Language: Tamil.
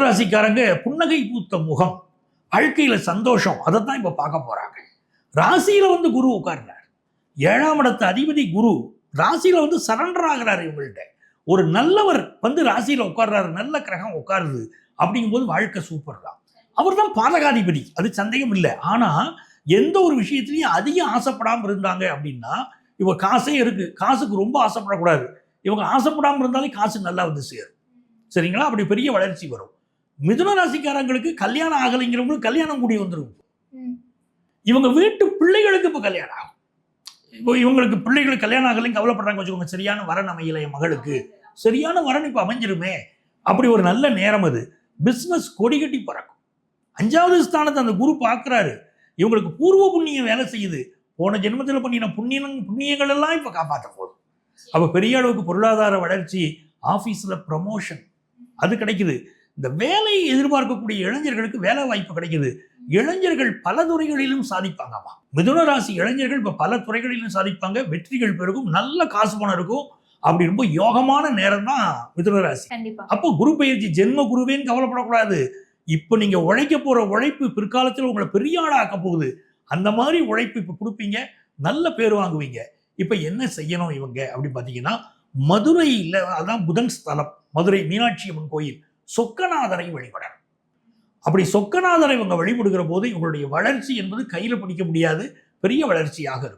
ராசிக்காரங்க புன்னகை பூத்த முகம், வாழ்க்கையில சந்தோஷம், அதைத்தான் இப்ப பார்க்க போறாங்க. ராசியில வந்து குரு உட்கார்றார். 7ஆம் இடத்து அதிபதி குரு ராசியில வந்து சரண்டர் ஆகிறாரு. இவங்கள்ட்ட ஒரு நல்லவர் வந்து ராசியில உட்கார்றாரு, நல்ல கிரகம் உட்காருது அப்படிங்கும்போது வாழ்க்கை சூப்பர் தான். அவர் தான் பாதகாதிபதி, அது சந்தேகம் இல்லை. ஆனா எந்த ஒரு விஷயத்திலையும் அதிகம் ஆசைப்படாம இருந்தாங்க அப்படின்னா, இவங்க காசே இருக்கு, காசுக்கு ரொம்ப ஆசைப்படக்கூடாது. இவங்க ஆசைப்படாம இருந்தாலே காசு நல்லா வந்து சேரும். சரிங்களா? அப்படி பெரிய வளர்ச்சி வரும். மிதுன ராசிக்காரங்களுக்கு கல்யாணம் ஆகலைங்கிறவங்களுக்கு கல்யாணம் கூடி வந்துடும். இவங்க வீட்டு பிள்ளைகளுக்கு இப்ப கல்யாணம் ஆகும். இப்போ இவங்களுக்கு பிள்ளைகளுக்கு கல்யாணம் ஆகலைன்னு கவலைப்படுறாங்க வச்சுக்கோங்க. சரியான வரன் அமையலை என் மகளுக்கு, சரியான வரன் இப்ப அமைஞ்சிருமே, அப்படி ஒரு நல்ல நேரம் அது. பிசினஸ் கொடி கட்டி பறக்கும். 5வது ஸ்தானத்தை அந்த குரு பார்க்கிறாரு. இவங்களுக்கு பூர்வ புண்ணியம் வேலை செய்யுது. போன ஜென்மத்தில் பண்ணின புண்ணியங்கள் எல்லாம் இப்ப காப்பாற்ற போகுது. அப்ப பெரிய அளவுக்கு பொருளாதார வளர்ச்சி, ஆபீஸ்ல ப்ரமோஷன் அது கிடைக்குது. இந்த வேலையை எதிர்பார்க்கக்கூடிய இளைஞர்களுக்கு வேலை வாய்ப்பு கிடைக்குது. இளைஞர்கள் பல துறைகளிலும் சாதிப்பாங்கம்மா. மிதுன ராசி இளைஞர்கள் இப்ப பல துறைகளிலும் சாதிப்பாங்க. வெற்றிகள் பெருகும், நல்ல காசு பணம் இருக்கும். அப்படி ரொம்ப யோகமான நேரம் தான் மிதுன ராசி. அப்போ குரு பயிற்சி ஜென்ம குருவேன்னு கவலைப்படக்கூடாது. இப்ப நீங்க உழைக்க போற உழைப்பு பிற்காலத்தில் உங்களை பெரிய ஆளா ஆக்க போகுது. அந்த மாதிரி உழைப்பு இப்ப கொடுப்பீங்க, நல்ல பேர் வாங்குவீங்க. இப்ப என்ன செய்யணும் இவங்க அப்படின்னு பாத்தீங்கன்னா, மதுரையில அதான் புதன் ஸ்தலம், மதுரை மீனாட்சி அம்மன் கோயில், சொக்கநாதரை வழிபடணும். அப்படி சொக்கநாதரை இவங்க வழிபடுகிற போது இவங்களுடைய வளர்ச்சி என்பது கையில பிடிக்க முடியாது, பெரிய வளர்ச்சியாக இருக்கும்.